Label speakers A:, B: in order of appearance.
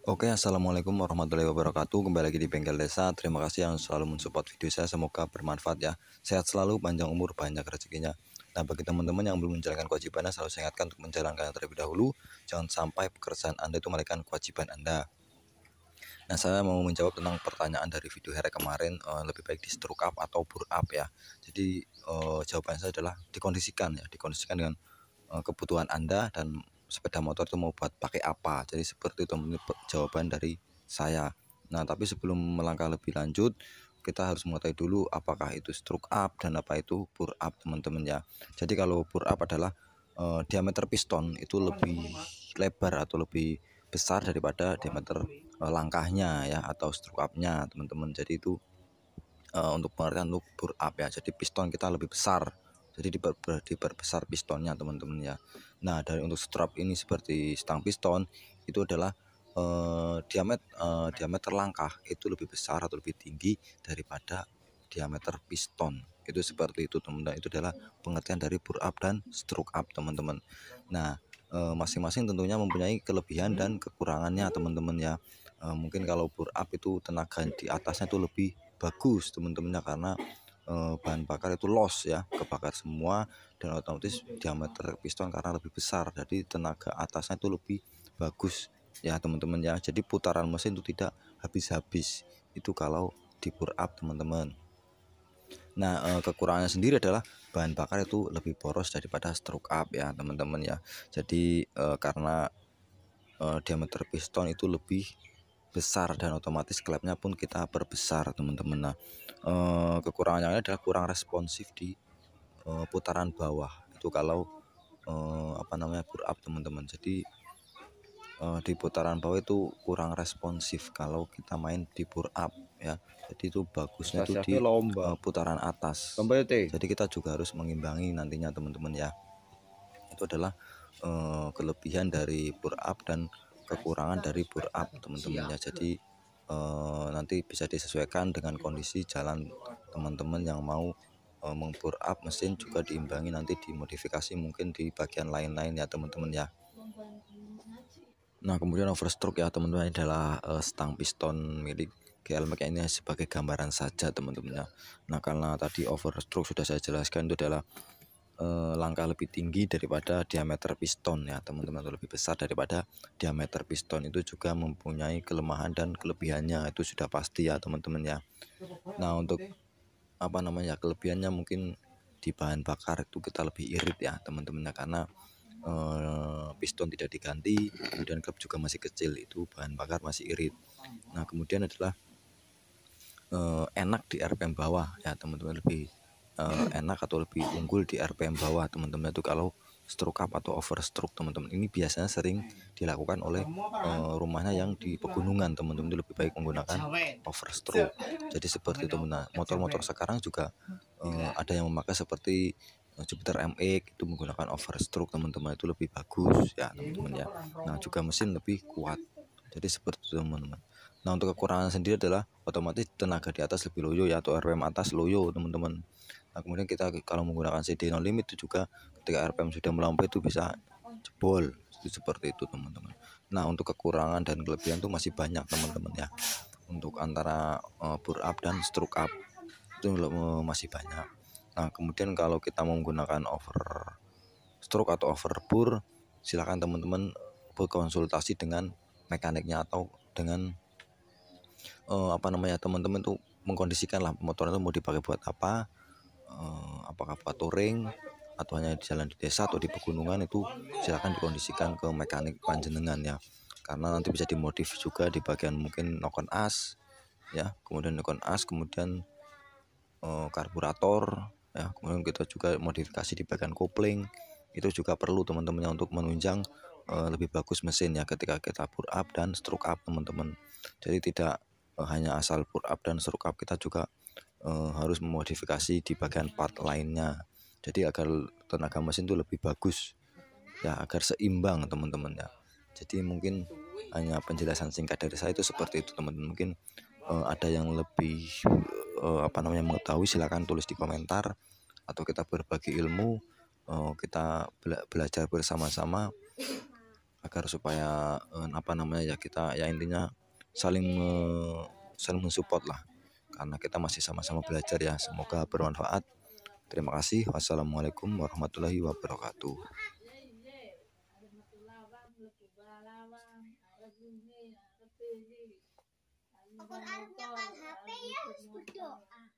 A: Oke, assalamualaikum warahmatullahi wabarakatuh. Kembali lagi di Bengkel Desa. Terima kasih yang selalu mensupport video saya. Semoga bermanfaat ya. Sehat selalu, panjang umur, banyak rezekinya. Nah, bagi teman-teman yang belum menjalankan kewajibannya, selalu saya ingatkan untuk menjalankan terlebih dahulu. Jangan sampai pekerjaan Anda itu melewatkan kewajiban Anda. Nah, saya mau menjawab tentang pertanyaan dari video hari kemarin, lebih baik di stroke up atau bore up ya. Jadi jawaban saya adalah dikondisikan dengan kebutuhan Anda dan sepeda motor itu mau buat pakai apa. Jadi seperti itu jawaban dari saya. Nah, tapi sebelum melangkah lebih lanjut, kita harus mengetahui dulu apakah itu stroke up dan apa itu bore up, teman-teman ya. Jadi kalau bore up adalah diameter piston itu lebih lebar atau lebih besar daripada diameter langkahnya ya, atau stroke up-nya, teman-teman. Jadi itu untuk pengertian untuk bore up ya. Jadi piston kita lebih besar. Jadi diperbesar pistonnya, teman-teman ya. Nah, dari untuk strap ini seperti stang piston itu adalah diameter langkah itu lebih besar atau lebih tinggi daripada diameter piston. Itu seperti itu, teman-teman. Itu adalah pengertian dari bore up dan stroke up, teman-teman. Nah, masing-masing tentunya mempunyai kelebihan dan kekurangannya, teman-teman ya. Mungkin kalau bore up itu tenaga di atasnya itu lebih bagus, teman-temannya, karena bahan bakar itu loss ya, kebakar semua, dan otomatis diameter piston karena lebih besar, jadi tenaga atasnya itu lebih bagus ya, teman-teman ya. Jadi putaran mesin itu tidak habis-habis itu kalau di bore up, teman-teman. Nah, kekurangannya sendiri adalah bahan bakar itu lebih boros daripada stroke up ya, teman-teman ya. Jadi karena diameter piston itu lebih besar dan otomatis klepnya pun kita perbesar, teman-teman. Nah, kekurangannya adalah kurang responsif di putaran bawah itu kalau bore up, teman-teman. Jadi di putaran bawah itu kurang responsif kalau kita main di bore up ya. Jadi itu bagusnya itu di putaran atas. Jadi kita juga harus mengimbangi nantinya, teman-teman ya. Itu adalah kelebihan dari bore up dan kekurangan dari bore up, teman-teman ya. Jadi nanti bisa disesuaikan dengan kondisi jalan teman-teman yang mau membore up mesin, juga diimbangi nanti dimodifikasi mungkin di bagian lain-lain ya, teman-teman ya. Nah, kemudian overstroke ya, teman-teman, adalah stang piston milik GL Max ini sebagai gambaran saja, teman-teman ya. Nah, karena tadi overstroke sudah saya jelaskan itu adalah langkah lebih tinggi daripada diameter piston ya, teman-teman, atau lebih besar daripada diameter piston. Itu juga mempunyai kelemahan dan kelebihannya, itu sudah pasti ya, teman-teman ya. Nah, untuk kelebihannya mungkin di bahan bakar itu kita lebih irit ya, teman-teman ya, karena piston tidak diganti, kemudian klep juga masih kecil, itu bahan bakar masih irit. Nah, kemudian adalah enak di RPM bawah ya, teman-teman, lebih enak atau lebih unggul di RPM bawah, teman-teman, itu kalau stroke up atau overstroke, teman-teman. Ini biasanya sering dilakukan oleh rumahnya yang di pegunungan, teman-teman. Itu lebih baik menggunakan overstroke. Jadi seperti itu. Nah, motor-motor sekarang juga ada yang memakai seperti Jupiter MX itu menggunakan overstroke, teman-teman. Itu lebih bagus ya, teman-teman ya. Nah, juga mesin lebih kuat. Jadi seperti itu, teman-teman. Nah, untuk kekurangan sendiri adalah otomatis tenaga di atas lebih loyo ya, atau RPM atas loyo, teman-teman. Nah, kemudian kita kalau menggunakan CD no limit itu juga ketika RPM sudah melampaui itu bisa jebol. Itu seperti itu, teman-teman. Nah, untuk kekurangan dan kelebihan itu masih banyak, teman-teman ya. Untuk antara bore up dan stroke up itu masih banyak. Nah, kemudian kalau kita menggunakan overstroke atau overbore, silakan teman-teman berkonsultasi dengan mekaniknya atau dengan teman-teman tuh mengkondisikan lah motor itu mau dipakai buat apa, apakah buat touring atau hanya di jalan di desa atau di pegunungan. Itu silakan dikondisikan ke mekanik panjenengan ya, karena nanti bisa dimodif juga di bagian mungkin nokon as ya, kemudian nokon as, kemudian karburator ya, kemudian kita juga modifikasi di bagian kopling. Itu juga perlu, teman-teman, untuk menunjang lebih bagus mesin ya ketika kita bore up dan stroke up, teman-teman. Jadi tidak hanya asal bore up dan stroke up, kita juga harus memodifikasi di bagian part lainnya, jadi agar tenaga mesin itu lebih bagus ya, agar seimbang, teman-teman ya. Jadi mungkin hanya penjelasan singkat dari saya itu seperti itu, teman-teman. Mungkin ada yang lebih mengetahui, silakan tulis di komentar, atau kita berbagi ilmu, kita belajar bersama-sama agar supaya apa namanya ya, kita ya intinya saling saling mensupport lah, karena kita masih sama-sama belajar ya. Semoga bermanfaat. Terima kasih. Wassalamualaikum warahmatullahi wabarakatuh.
B: Aku harus nyalakan HP ya, berdoa.